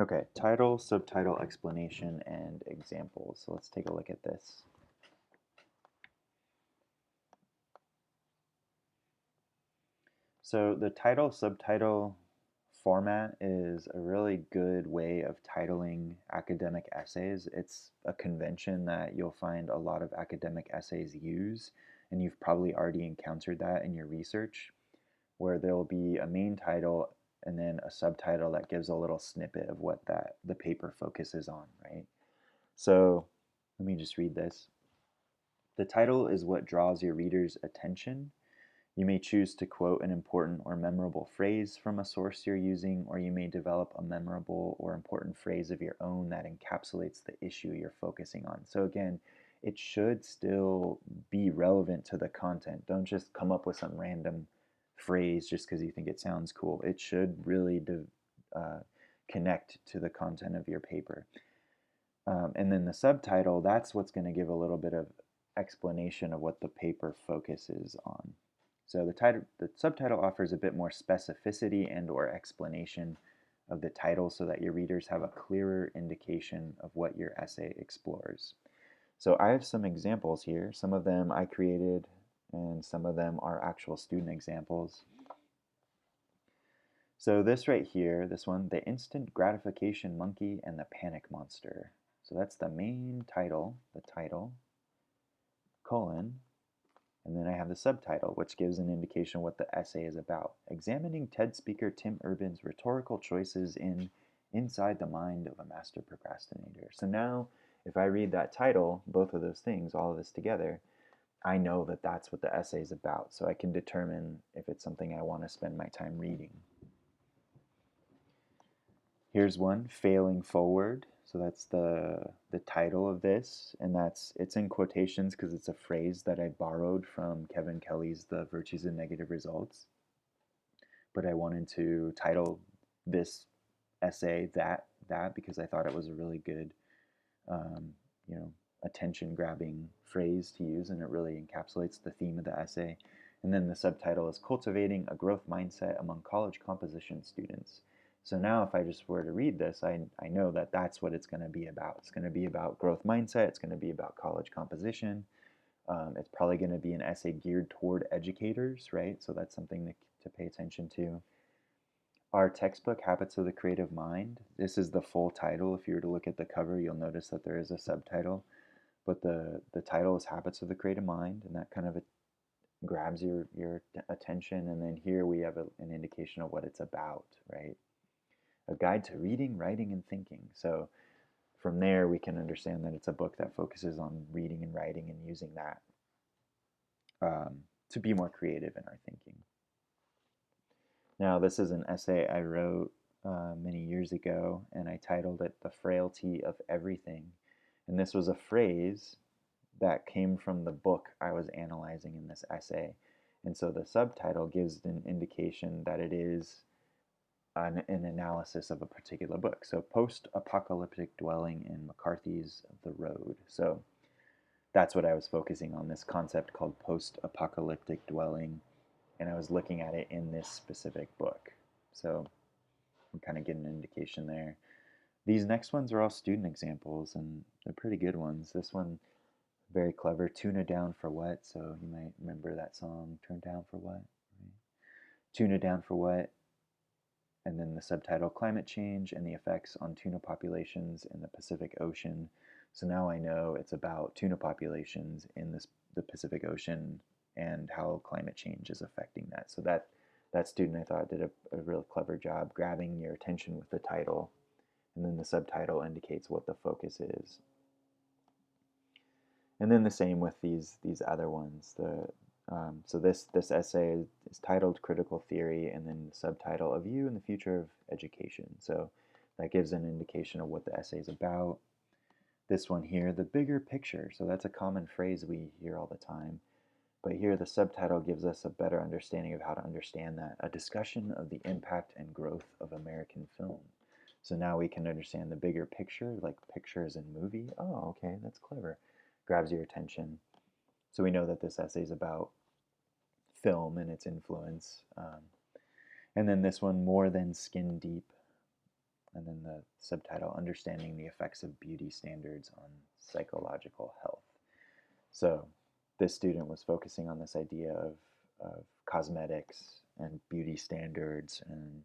Okay, title, subtitle, explanation, and examples. So let's take a look at this. So the title, subtitle format is a really good way of titling academic essays. It's a convention that you'll find a lot of academic essays use, and you've probably already encountered that in your research, where there'll be a main title and then a subtitle that gives a little snippet of what the paper focuses on, right? So let me just read this. The title is what draws your reader's attention. You may choose to quote an important or memorable phrase from a source you're using, or you may develop a memorable or important phrase of your own that encapsulates the issue you're focusing on. So again, it should still be relevant to the content. Don't just come up with some random phrase just because you think it sounds cool. It should really connect to the content of your paper. And then the subtitle, that's what's going to give a little bit of explanation of what the paper focuses on. So the subtitle offers a bit more specificity and or explanation of the title so that your readers have a clearer indication of what your essay explores. So I have some examples here. Some of them I created and some of them are actual student examples. So this right here, this one, the instant gratification monkey and the panic monster. So that's the main title, the title, colon, and then I have the subtitle, which gives an indication what the essay is about. Examining TED speaker Tim Urban's rhetorical choices in Inside the Mind of a Master Procrastinator. So now, if I read that title, both of those things, all of this together, I know that that's what the essay is about. So I can determine if it's something I want to spend my time reading. Here's one, Failing Forward. So that's the title of this, and it's in quotations because it's a phrase that I borrowed from Kevin Kelly's The Virtues and Negative Results. But I wanted to title this essay that because I thought it was a really good, um, you know, attention-grabbing phrase to use, and it really encapsulates the theme of the essay. And then the subtitle is Cultivating a Growth Mindset Among College Composition Students. So now if I just were to read this, I know that that's what it's going to be about. It's going to be about growth mindset. It's going to be about college composition. It's probably going to be an essay geared toward educators, right? So that's something to pay attention to. Our textbook, Habits of the Creative Mind, this is the full title. If you were to look at the cover, you'll notice that there is a subtitle. But the title is Habits of the Creative Mind, and that kind of grabs your attention. And then here we have an indication of what it's about, right? A guide to reading, writing, and thinking. So from there, we can understand that it's a book that focuses on reading and writing and using that to be more creative in our thinking. Now, this is an essay I wrote many years ago, and I titled it The Frailty of Everything. And this was a phrase that came from the book I was analyzing in this essay. And so the subtitle gives an indication that it is an analysis of a particular book. So post-apocalyptic dwelling in McCarthy's The Road. So that's what I was focusing on, this concept called post-apocalyptic dwelling, and I was looking at it in this specific book. So I'm kind of getting an indication there. These next ones are all student examples, and they're pretty good ones. This one, very clever, Tuna Down for What? So you might remember that song, Turn Down for What? Right? Tuna Down for What? And then the subtitle, Climate Change and the Effects on Tuna Populations in the Pacific Ocean. So now I know it's about tuna populations in the Pacific Ocean and how climate change is affecting that. So that student, I thought, did a real clever job grabbing your attention with the title, and then the subtitle indicates what the focus is. And then the same with these other ones. So this essay is titled Critical Theory, and then the subtitle, A View in the Future of Education. So that gives an indication of what the essay is about. This one here, The Bigger Picture. So that's a common phrase we hear all the time. But here the subtitle gives us a better understanding of how to understand that. A discussion of the impact and growth of American film. So now we can understand the bigger picture, like pictures in movie. Oh, okay, that's clever. Grabs your attention. So we know that this essay is about film and its influence. And then this one, More Than Skin Deep. And then the subtitle, Understanding the Effects of Beauty Standards on Psychological Health. So this student was focusing on this idea of cosmetics and beauty standards and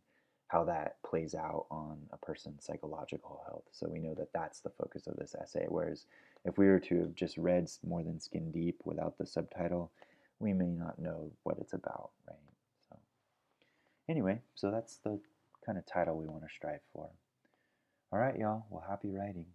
how that plays out on a person's psychological health. So we know that that's the focus of this essay, whereas if we were to have just read More Than Skin Deep without the subtitle, we may not know what it's about, right? So anyway, so that's the kind of title we want to strive for. All right, y'all. Well, happy writing.